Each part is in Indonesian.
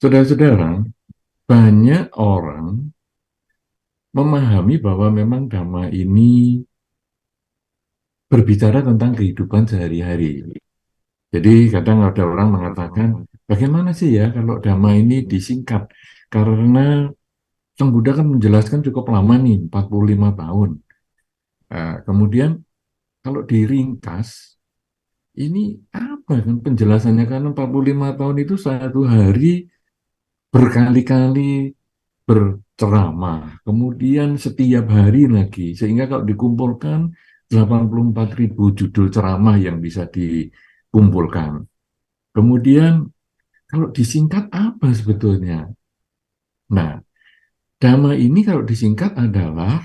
Saudara-saudara, banyak orang memahami bahwa memang Dhamma ini berbicara tentang kehidupan sehari-hari. Jadi kadang ada orang mengatakan, bagaimana sih ya kalau Dhamma ini disingkat? Karena Sang Buddha kan menjelaskan cukup lama nih, 45 tahun. Kemudian kalau diringkas, ini apa kan penjelasannya? Karena 45 tahun itu satu hari berkali-kali berceramah, kemudian setiap hari lagi, sehingga kalau dikumpulkan 84.000 judul ceramah yang bisa dikumpulkan. Kemudian kalau disingkat apa sebetulnya? Nah, Dhamma ini kalau disingkat adalah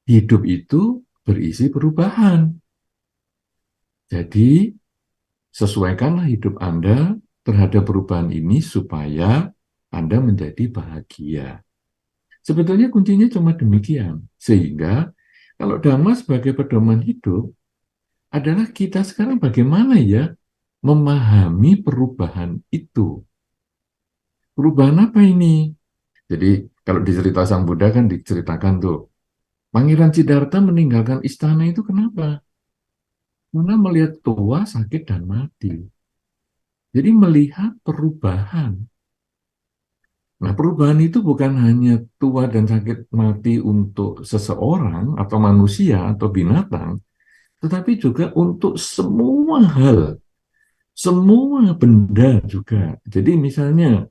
hidup itu berisi perubahan. Jadi, sesuaikanlah hidup Anda terhadap perubahan ini supaya Anda menjadi bahagia. Sebetulnya kuncinya cuma demikian. Sehingga kalau Dhamma sebagai pedoman hidup adalah kita sekarang bagaimana ya memahami perubahan itu. Perubahan apa ini? Jadi kalau di cerita Sang Buddha kan diceritakan tuh, Pangeran Siddhartha meninggalkan istana itu kenapa? Karena melihat tua, sakit, dan mati. Jadi melihat perubahan. Nah, perubahan itu bukan hanya tua dan sakit mati untuk seseorang atau manusia atau binatang, tetapi juga untuk semua hal, semua benda juga. Jadi misalnya,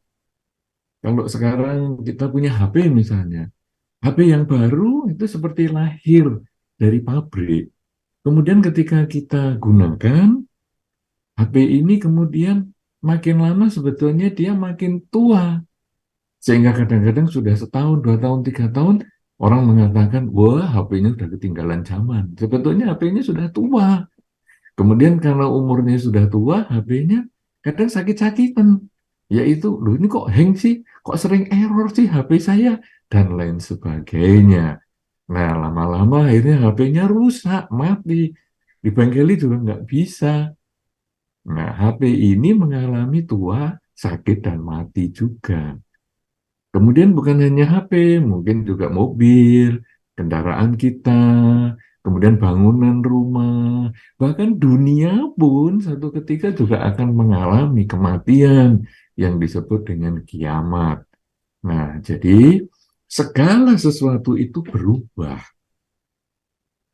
kalau sekarang kita punya HP misalnya, HP yang baru itu seperti lahir dari pabrik. Kemudian ketika kita gunakan, HP ini kemudian makin lama sebetulnya dia makin tua. Sehingga kadang-kadang sudah setahun, 2 tahun, 3 tahun, orang mengatakan, wah HP-nya sudah ketinggalan zaman. Sebetulnya HP-nya sudah tua. Kemudian karena umurnya sudah tua, HP-nya kadang sakit-sakitan. Yaitu, loh ini kok hang sih? Kok sering error sih HP saya? Dan lain sebagainya. Nah, lama-lama akhirnya HP-nya rusak, mati. Di bengkel juga nggak bisa. Nah, HP ini mengalami tua, sakit, dan mati juga. Kemudian bukan hanya HP, mungkin juga mobil, kendaraan kita, kemudian bangunan rumah, bahkan dunia pun satu ketika juga akan mengalami kematian yang disebut dengan kiamat. Nah, jadi segala sesuatu itu berubah.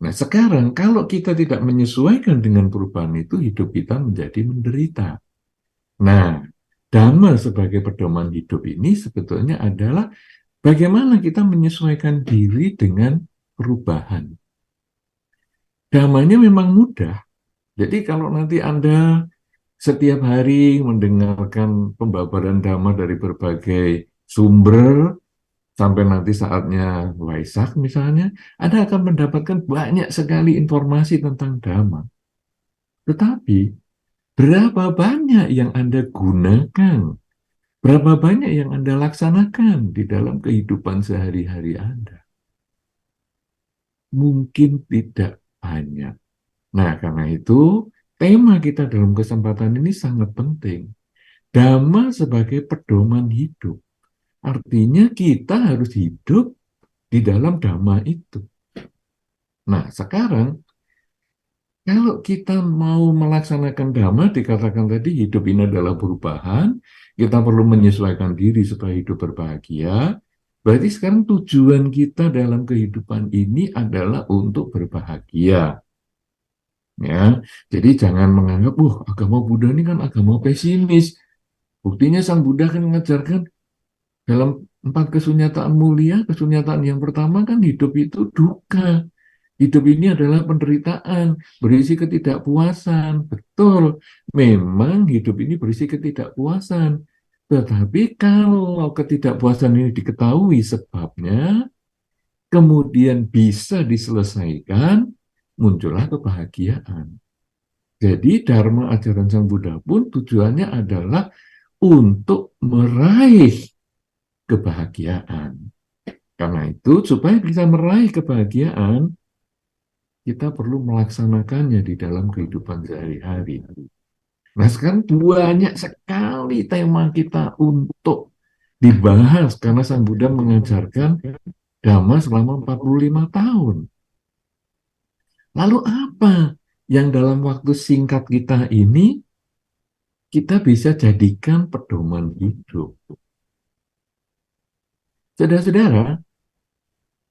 Nah, sekarang kalau kita tidak menyesuaikan dengan perubahan itu, hidup kita menjadi menderita. Nah, Dhamma sebagai pedoman hidup ini sebetulnya adalah bagaimana kita menyesuaikan diri dengan perubahan. Dhammanya memang mudah. Jadi kalau nanti Anda setiap hari mendengarkan pembabaran Dhamma dari berbagai sumber, sampai nanti saatnya Waisak misalnya, Anda akan mendapatkan banyak sekali informasi tentang Dhamma. Tetapi, berapa banyak yang Anda gunakan? Berapa banyak yang Anda laksanakan di dalam kehidupan sehari-hari Anda? Mungkin tidak banyak. Nah, karena itu, tema kita dalam kesempatan ini sangat penting. Dhamma sebagai pedoman hidup. Artinya kita harus hidup di dalam Dhamma itu. Nah, sekarang kalau kita mau melaksanakan Dhamma, dikatakan tadi hidup ini adalah perubahan, kita perlu menyesuaikan diri supaya hidup berbahagia. Berarti sekarang tujuan kita dalam kehidupan ini adalah untuk berbahagia. Ya, jadi jangan menganggap, agama Buddha ini kan agama pesimis. Buktinya Sang Buddha kan mengajarkan dalam 4 kesunyataan mulia, kesunyataan yang pertama kan hidup itu duka. Hidup ini adalah penderitaan, berisi ketidakpuasan. Betul, memang hidup ini berisi ketidakpuasan. Tetapi kalau ketidakpuasan ini diketahui sebabnya, kemudian bisa diselesaikan, muncullah kebahagiaan. Jadi Dharma ajaran Sang Buddha pun tujuannya adalah untuk meraih kebahagiaan. Karena itu, supaya bisa meraih kebahagiaan, kita perlu melaksanakannya di dalam kehidupan sehari-hari. Nah, sekarang banyak sekali tema kita untuk dibahas karena Sang Buddha mengajarkan Dhamma selama 45 tahun. Lalu apa yang dalam waktu singkat kita ini kita bisa jadikan pedoman hidup? Saudara-saudara,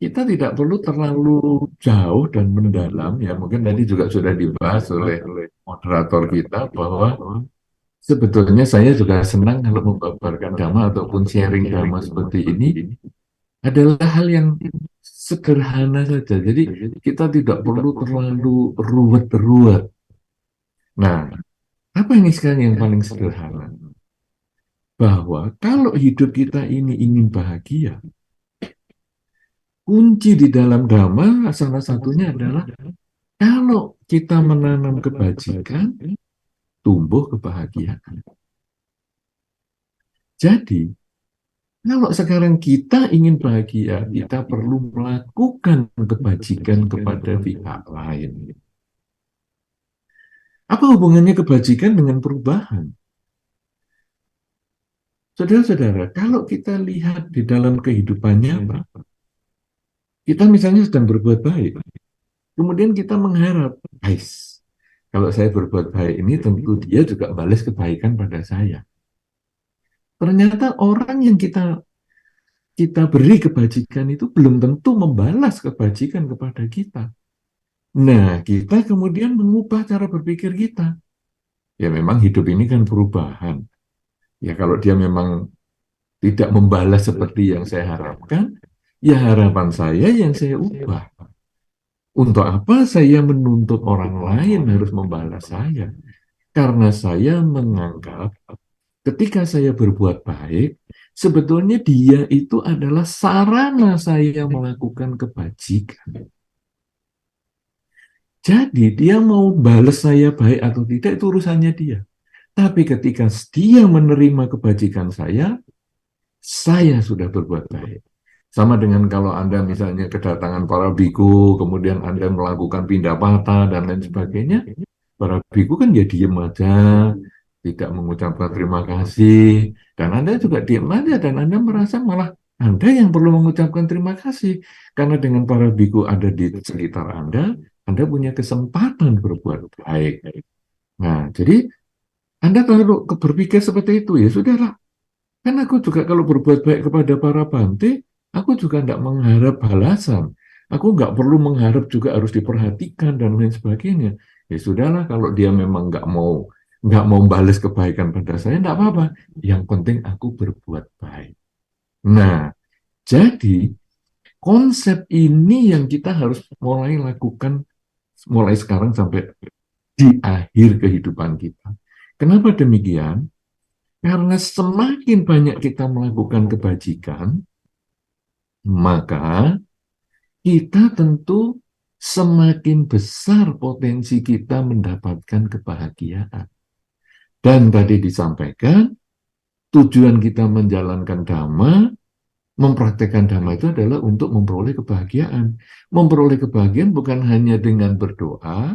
kita tidak perlu terlalu jauh dan mendalam, ya mungkin tadi juga sudah dibahas oleh moderator kita bahwa sebetulnya saya juga senang kalau membabarkan dhamma ataupun sharing dhamma seperti ini adalah hal yang sederhana saja. Jadi kita tidak perlu terlalu ruwet-ruwet. Nah, apa ini sekarang yang paling sederhana? Bahwa kalau hidup kita ini ingin bahagia, kunci di dalam dhamma salah satunya adalah kalau kita menanam kebajikan, tumbuh kebahagiaan. Jadi, kalau sekarang kita ingin bahagia, kita perlu melakukan kebajikan kepada pihak lain. Apa hubungannya kebajikan dengan perubahan? Saudara-saudara, kalau kita lihat di dalam kehidupan nyata, kita misalnya sedang berbuat baik, kemudian kita mengharap, guys, kalau saya berbuat baik ini tentu dia juga balas kebaikan pada saya. Ternyata orang yang kita beri kebajikan itu belum tentu membalas kebajikan kepada kita. Nah, kita kemudian mengubah cara berpikir kita. Ya memang hidup ini kan perubahan. Ya kalau dia memang tidak membalas seperti yang saya harapkan, ya harapan saya yang saya ubah. Untuk apa saya menuntut orang lain harus membalas saya? Karena saya menganggap ketika saya berbuat baik, sebetulnya dia itu adalah sarana saya melakukan kebajikan. Jadi dia mau balas saya baik atau tidak itu urusannya dia. Tapi ketika dia menerima kebajikan saya sudah berbuat baik. Sama dengan kalau Anda misalnya kedatangan para biku, kemudian Anda melakukan pindah patah dan lain sebagainya, para biku kan ya diem aja, tidak mengucapkan terima kasih, dan Anda juga diem aja, dan Anda merasa malah Anda yang perlu mengucapkan terima kasih. Karena dengan para biku ada di sekitar Anda punya kesempatan berbuat baik. Nah, jadi Anda kalau berpikir seperti itu, ya sudahlah. Kan aku juga kalau berbuat baik kepada para bante, aku juga tidak mengharap balasan. Aku nggak perlu mengharap juga harus diperhatikan dan lain sebagainya. Ya sudahlah, kalau dia memang nggak mau balas kebaikan pada saya, tidak apa-apa. Yang penting aku berbuat baik. Nah, jadi konsep ini yang kita harus mulai lakukan mulai sekarang sampai di akhir kehidupan kita. Kenapa demikian? Karena semakin banyak kita melakukan kebajikan, maka kita tentu semakin besar potensi kita mendapatkan kebahagiaan. Dan tadi disampaikan, tujuan kita menjalankan dhamma, mempraktekkan dhamma itu adalah untuk memperoleh kebahagiaan. Memperoleh kebahagiaan bukan hanya dengan berdoa,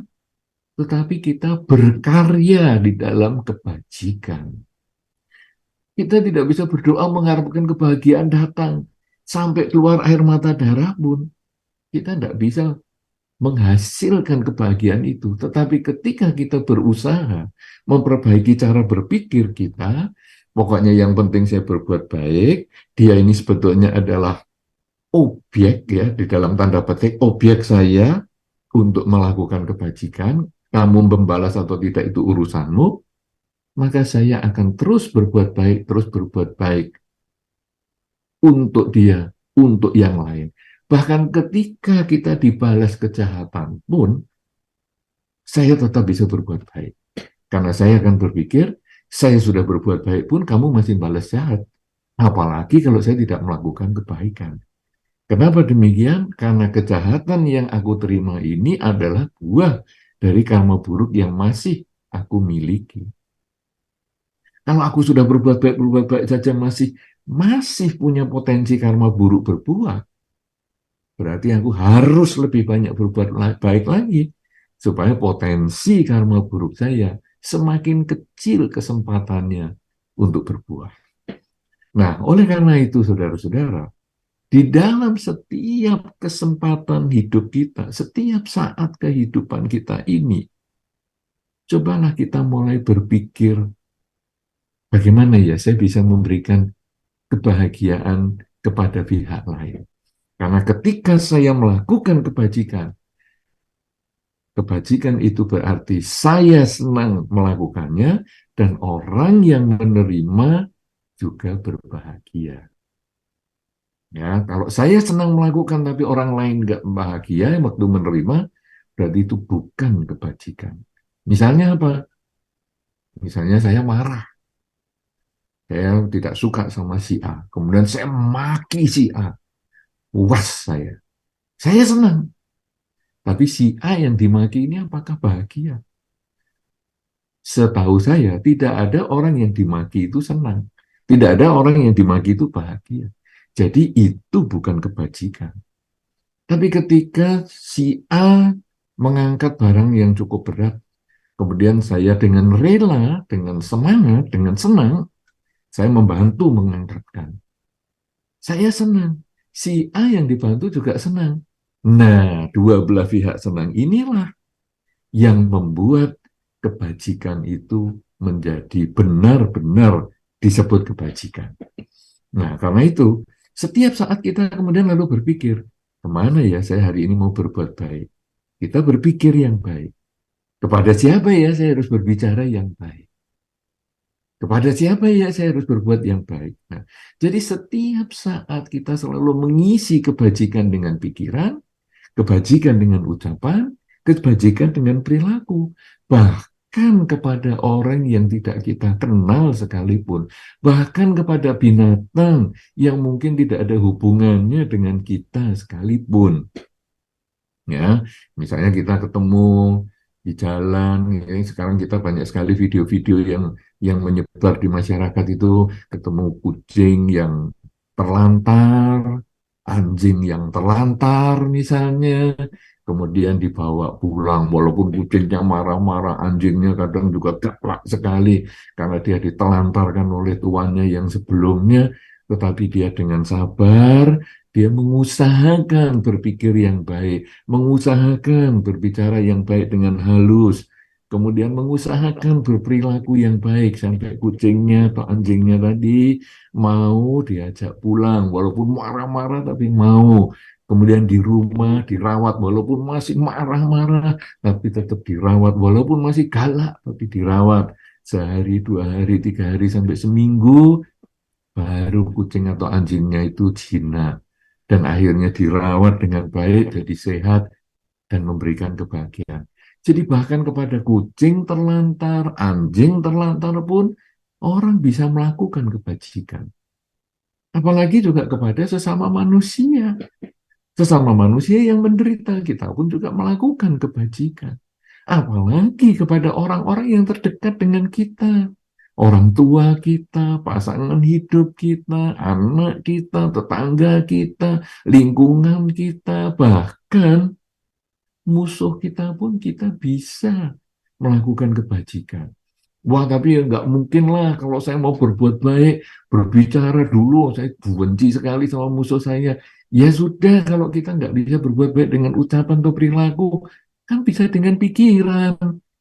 tetapi kita berkarya di dalam kebajikan. Kita tidak bisa berdoa mengharapkan kebahagiaan datang. Sampai keluar air mata darah pun, kita tidak bisa menghasilkan kebahagiaan itu. Tetapi ketika kita berusaha memperbaiki cara berpikir kita, pokoknya yang penting saya berbuat baik, dia ini sebetulnya adalah objek ya, di dalam tanda petik, objek saya untuk melakukan kebajikan, kamu membalas atau tidak itu urusanmu, maka saya akan terus berbuat baik untuk dia, untuk yang lain. Bahkan ketika kita dibalas kejahatan pun, saya tetap bisa berbuat baik. Karena saya akan berpikir, saya sudah berbuat baik pun kamu masih balas jahat. Apalagi kalau saya tidak melakukan kebaikan. Kenapa demikian? Karena kejahatan yang aku terima ini adalah buah dari karma buruk yang masih aku miliki. Kalau aku sudah berbuat baik saja masih punya potensi karma buruk berbuah, berarti aku harus lebih banyak berbuat baik lagi supaya potensi karma buruk saya semakin kecil kesempatannya untuk berbuah. Nah, oleh karena itu, saudara-saudara, di dalam setiap kesempatan hidup kita, setiap saat kehidupan kita ini, cobalah kita mulai berpikir, bagaimana ya saya bisa memberikan kebahagiaan kepada pihak lain. Karena ketika saya melakukan kebajikan, kebajikan itu berarti saya senang melakukannya dan orang yang menerima juga berbahagia. Ya, kalau saya senang melakukan tapi orang lain nggak bahagia waktu menerima, berarti itu bukan kebajikan. Misalnya apa? Misalnya saya marah, saya tidak suka sama si A, kemudian saya maki si A, puas saya. Saya senang, tapi si A yang dimaki ini apakah bahagia? Setahu saya, tidak ada orang yang dimaki itu senang. Tidak ada orang yang dimaki itu bahagia. Jadi itu bukan kebajikan. Tapi ketika si A mengangkat barang yang cukup berat, kemudian saya dengan rela, dengan semangat, dengan senang, saya membantu mengangkatkan. Saya senang. Si A yang dibantu juga senang. Nah, dua belah pihak senang inilah yang membuat kebajikan itu menjadi benar-benar disebut kebajikan. Nah, karena itu, setiap saat kita kemudian lalu berpikir, kemana ya saya hari ini mau berbuat baik? Kita berpikir yang baik. Kepada siapa ya saya harus berbicara yang baik? Kepada siapa ya saya harus berbuat yang baik? Nah, jadi setiap saat kita selalu mengisi kebajikan dengan pikiran, kebajikan dengan ucapan, kebajikan dengan perilaku. Bahkan kepada orang yang tidak kita kenal sekalipun. Bahkan kepada binatang yang mungkin tidak ada hubungannya dengan kita sekalipun. Ya, misalnya kita ketemu di jalan, ya, sekarang kita banyak sekali video-video yang menyebar di masyarakat itu, ketemu kucing yang terlantar, anjing yang terlantar misalnya, kemudian dibawa pulang, walaupun kucingnya marah-marah, anjingnya kadang juga galak sekali karena dia ditelantarkan oleh tuannya yang sebelumnya, tetapi dia dengan sabar, dia mengusahakan berpikir yang baik, mengusahakan berbicara yang baik dengan halus, kemudian mengusahakan berperilaku yang baik sampai kucingnya atau anjingnya tadi mau diajak pulang, walaupun marah-marah tapi mau. Kemudian di rumah dirawat, walaupun masih marah-marah, tapi tetap dirawat, walaupun masih galak, tapi dirawat. Sehari, 2 hari, 3 hari, sampai seminggu, baru kucing atau anjingnya itu jinak dan akhirnya dirawat dengan baik, jadi sehat dan memberikan kebahagiaan. Jadi bahkan kepada kucing terlantar, anjing terlantar pun orang bisa melakukan kebajikan. Apalagi juga kepada sesama manusia. Sesama manusia yang menderita, kita pun juga melakukan kebajikan. Apalagi kepada orang-orang yang terdekat dengan kita. Orang tua kita, pasangan hidup kita, anak kita, tetangga kita, lingkungan kita, bahkan musuh kita pun kita bisa melakukan kebajikan. Wah, tapi ya nggak mungkin lah kalau saya mau berbuat baik, berbicara dulu, saya benci sekali sama musuh saya. Ya sudah, kalau kita nggak bisa berbuat baik dengan ucapan atau perilaku, kan bisa dengan pikiran.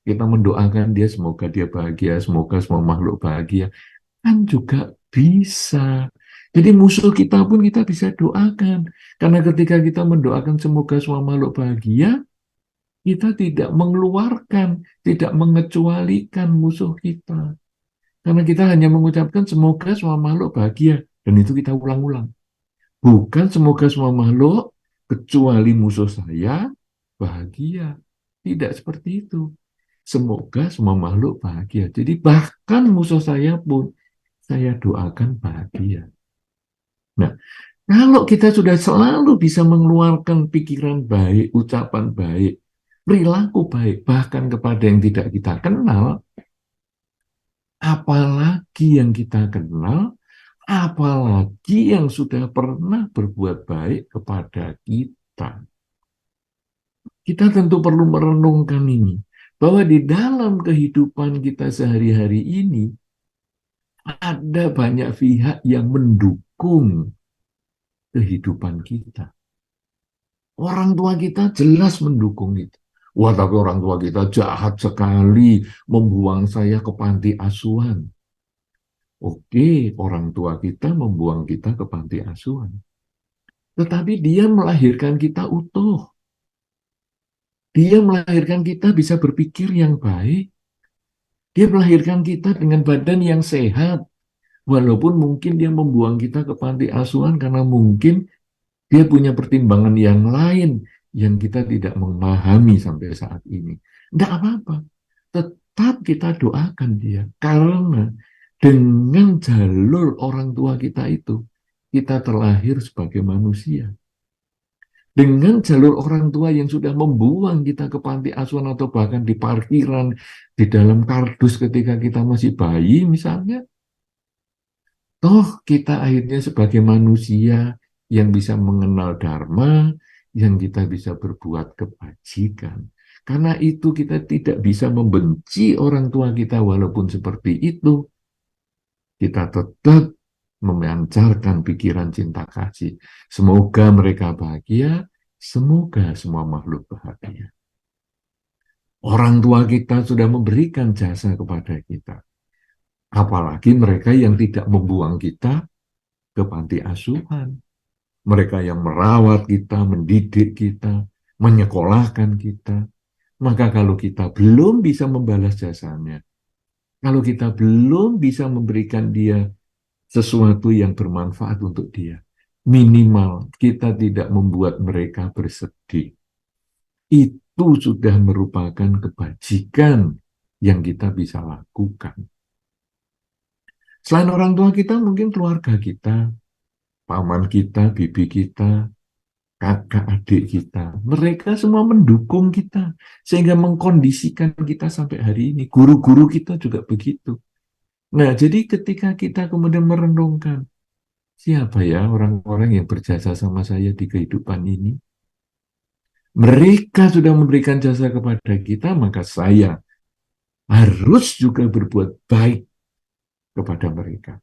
Kita mendoakan dia, semoga dia bahagia, semoga semua makhluk bahagia. Kan juga bisa. Jadi musuh kita pun kita bisa doakan. Karena ketika kita mendoakan semoga semua makhluk bahagia, kita tidak mengeluarkan, tidak mengecualikan musuh kita. Karena kita hanya mengucapkan semoga semua makhluk bahagia. Dan itu kita ulang-ulang. Bukan semoga semua makhluk, kecuali musuh saya, bahagia. Tidak seperti itu. Semoga semua makhluk bahagia. Jadi bahkan musuh saya pun, saya doakan bahagia. Nah, kalau kita sudah selalu bisa mengeluarkan pikiran baik, ucapan baik, perilaku baik, bahkan kepada yang tidak kita kenal, apalagi yang kita kenal, apalagi yang sudah pernah berbuat baik kepada kita. Kita tentu perlu merenungkan ini. bahwa di dalam kehidupan kita sehari-hari ini ada banyak pihak yang mendukung kehidupan kita. Orang tua kita jelas mendukung itu. Wah, tapi orang tua kita jahat sekali, membuang saya ke panti asuhan. Oke, orang tua kita membuang kita ke panti asuhan. Tetapi dia melahirkan kita utuh. Dia melahirkan kita bisa berpikir yang baik. Dia melahirkan kita dengan badan yang sehat. Walaupun mungkin dia membuang kita ke panti asuhan karena mungkin dia punya pertimbangan yang lain yang kita tidak memahami sampai saat ini. Tidak apa-apa. Tetap kita doakan dia. Karena dengan jalur orang tua kita itu, kita terlahir sebagai manusia. Dengan jalur orang tua yang sudah membuang kita ke panti asuhan atau bahkan di parkiran, di dalam kardus ketika kita masih bayi misalnya, toh kita akhirnya sebagai manusia yang bisa mengenal dharma, yang kita bisa berbuat kebajikan. Karena itu kita tidak bisa membenci orang tua kita walaupun seperti itu. Kita tetap memancarkan pikiran cinta kasih. Semoga mereka bahagia, semoga semua makhluk bahagia. Orang tua kita sudah memberikan jasa kepada kita. Apalagi mereka yang tidak membuang kita ke panti asuhan. Mereka yang merawat kita, mendidik kita, menyekolahkan kita. Maka kalau kita belum bisa membalas jasanya, kalau kita belum bisa memberikan dia sesuatu yang bermanfaat untuk dia, minimal kita tidak membuat mereka bersedih. Itu sudah merupakan kebajikan yang kita bisa lakukan. Selain orang tua kita, mungkin keluarga kita, paman kita, bibi kita, kakak adik kita, mereka semua mendukung kita sehingga mengkondisikan kita sampai hari ini. Guru-guru kita juga begitu. Nah, jadi ketika kita kemudian merenungkan, siapa ya orang-orang yang berjasa sama saya di kehidupan ini? Mereka sudah memberikan jasa kepada kita, maka saya harus juga berbuat baik kepada mereka.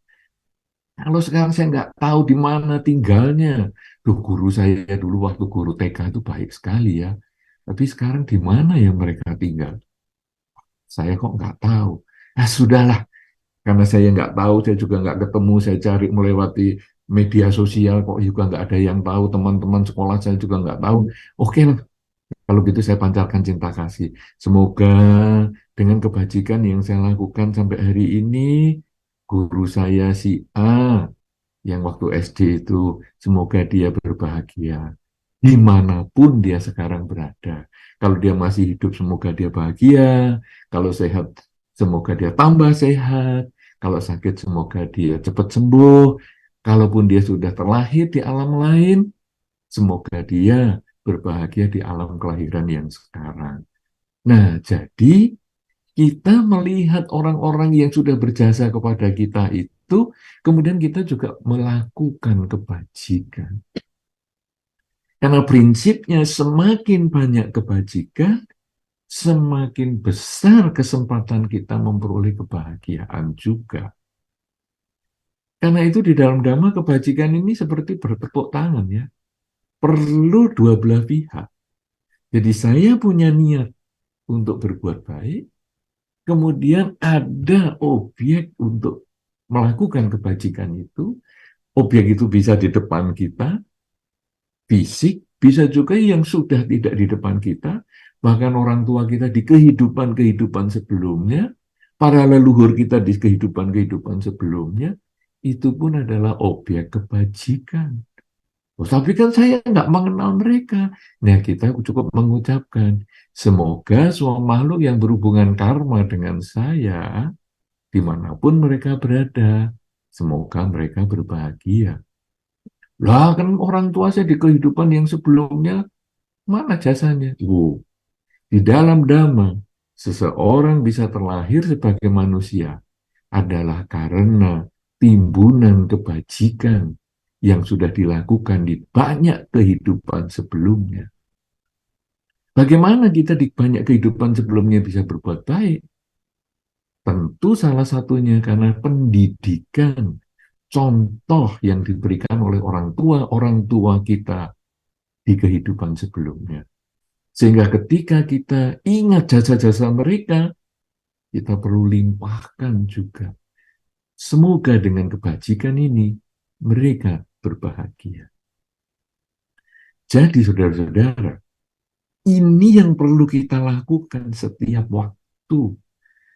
Kalau sekarang saya nggak tahu di mana tinggalnya, tuh guru saya dulu waktu guru TK itu baik sekali ya. Tapi sekarang di mana yang mereka tinggal? Saya kok nggak tahu. Nah sudahlah, karena saya nggak tahu, saya juga nggak ketemu, saya cari melewati media sosial, kok juga nggak ada yang tahu, teman-teman sekolah saya juga nggak tahu. Oke lah, kalau gitu saya pancarkan cinta kasih. Semoga dengan kebajikan yang saya lakukan sampai hari ini, guru saya si A yang waktu SD itu, semoga dia berbahagia dimanapun dia sekarang berada. Kalau dia masih hidup, semoga dia bahagia. Kalau sehat, semoga dia tambah sehat. Kalau sakit, semoga dia cepat sembuh. Kalaupun dia sudah terlahir di alam lain, semoga dia berbahagia di alam kelahiran yang sekarang. Nah, jadi kita melihat orang-orang yang sudah berjasa kepada kita itu, kemudian kita juga melakukan kebajikan. Karena prinsipnya semakin banyak kebajikan, semakin besar kesempatan kita memperoleh kebahagiaan juga. Karena itu di dalam Dhamma kebajikan ini seperti bertepuk tangan ya. Perlu dua belah pihak. Jadi saya punya niat untuk berbuat baik, kemudian ada objek untuk melakukan kebajikan itu. Objek itu bisa di depan kita, fisik, bisa juga yang sudah tidak di depan kita, bahkan orang tua kita di kehidupan-kehidupan sebelumnya, para leluhur kita di kehidupan-kehidupan sebelumnya, itu pun adalah objek kebajikan. Oh, tapi kan saya nggak mengenal mereka. Nah, kita cukup mengucapkan, semoga semua makhluk yang berhubungan karma dengan saya, dimanapun mereka berada, semoga mereka berbahagia. Lah, kan orang tua saya di kehidupan yang sebelumnya, mana jasanya? Di dalam Dhamma, seseorang bisa terlahir sebagai manusia adalah karena timbunan kebajikan yang sudah dilakukan di banyak kehidupan sebelumnya. Bagaimana kita di banyak kehidupan sebelumnya bisa berbuat baik? Tentu salah satunya karena pendidikan, contoh yang diberikan oleh orang tua kita di kehidupan sebelumnya. Sehingga ketika kita ingat jasa-jasa mereka, kita perlu limpahkan juga. Semoga dengan kebajikan ini, mereka berbahagia. Jadi saudara-saudara, ini yang perlu kita lakukan setiap waktu.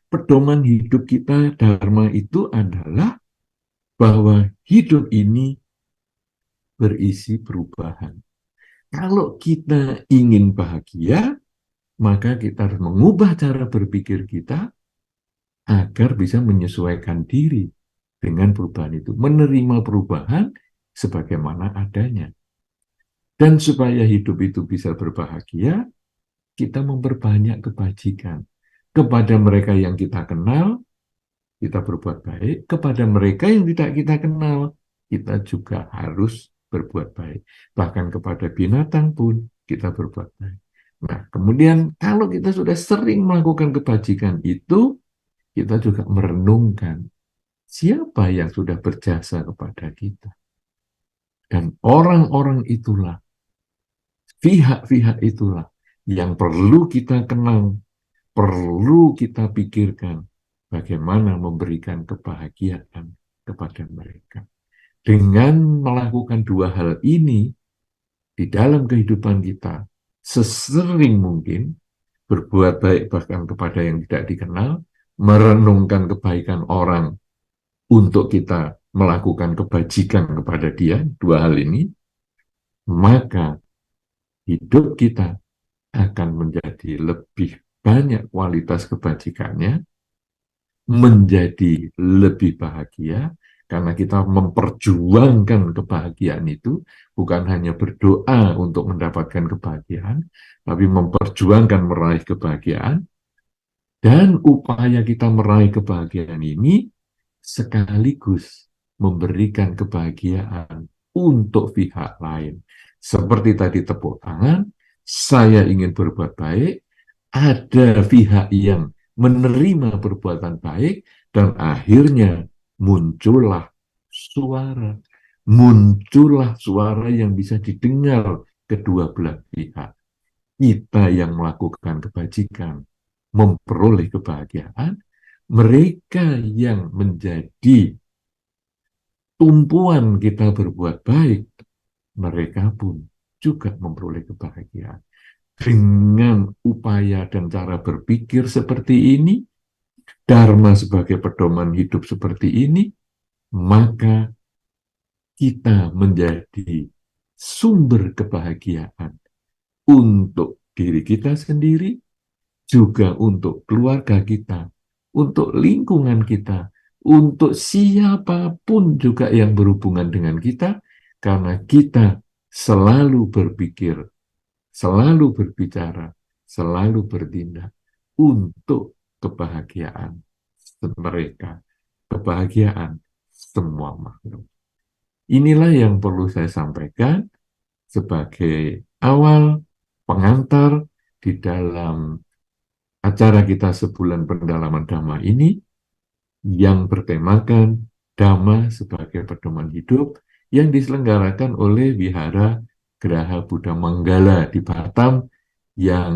Pedoman hidup kita, dharma itu adalah bahwa hidup ini berisi perubahan. Kalau kita ingin bahagia, maka kita harus mengubah cara berpikir kita agar bisa menyesuaikan diri dengan perubahan itu. Menerima perubahan sebagaimana adanya. Dan supaya hidup itu bisa berbahagia, kita memperbanyak kebajikan. Kepada mereka yang kita kenal, kita berbuat baik. Kepada mereka yang tidak kita kenal, kita juga harus berbuat baik. Bahkan kepada binatang pun kita berbuat baik. Nah, kemudian kalau kita sudah sering melakukan kebajikan itu, kita juga merenungkan siapa yang sudah berjasa kepada kita. Dan orang-orang itulah, pihak-pihak itulah yang perlu kita kenal, perlu kita pikirkan bagaimana memberikan kebahagiaan kepada mereka. Dengan melakukan dua hal ini di dalam kehidupan kita, sesering mungkin berbuat baik bahkan kepada yang tidak dikenal, merenungkan kebaikan orang untuk kita melakukan kebajikan kepada dia, dua hal ini, maka hidup kita akan menjadi lebih banyak kualitas kebajikannya, menjadi lebih bahagia, karena kita memperjuangkan kebahagiaan itu, bukan hanya berdoa untuk mendapatkan kebahagiaan, tapi memperjuangkan meraih kebahagiaan, dan upaya kita meraih kebahagiaan ini sekaligus memberikan kebahagiaan untuk pihak lain. Seperti tadi tepuk tangan, saya ingin berbuat baik, ada pihak yang menerima perbuatan baik, dan akhirnya muncullah suara. Muncullah suara yang bisa didengar kedua belah pihak. Kita yang melakukan kebajikan memperoleh kebahagiaan, mereka yang menjadi tumpuan kita berbuat baik, mereka pun juga memperoleh kebahagiaan. Dengan upaya dan cara berpikir seperti ini, dharma sebagai pedoman hidup seperti ini, maka kita menjadi sumber kebahagiaan untuk diri kita sendiri, juga untuk keluarga kita, untuk lingkungan kita, untuk siapapun juga yang berhubungan dengan kita, karena kita selalu berpikir, selalu berbicara, selalu bertindak untuk kebahagiaan mereka, kebahagiaan semua makhluk. Inilah yang perlu saya sampaikan sebagai awal pengantar di dalam acara kita sebulan pendalaman Dhamma ini yang bertemakan Dhamma sebagai pedoman hidup yang diselenggarakan oleh Wihara Geraha Buddha Manggala di Batam, yang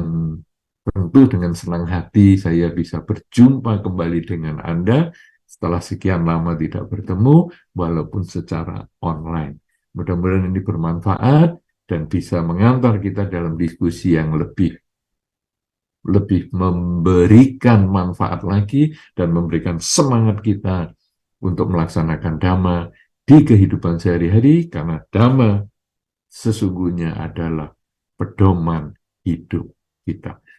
tentu dengan senang hati saya bisa berjumpa kembali dengan Anda setelah sekian lama tidak bertemu walaupun secara online. Mudah-mudahan ini bermanfaat dan bisa mengantar kita dalam diskusi yang lebih memberikan manfaat lagi dan memberikan semangat kita untuk melaksanakan Dhamma di kehidupan sehari-hari, karena Dhamma sesungguhnya adalah pedoman hidup kita.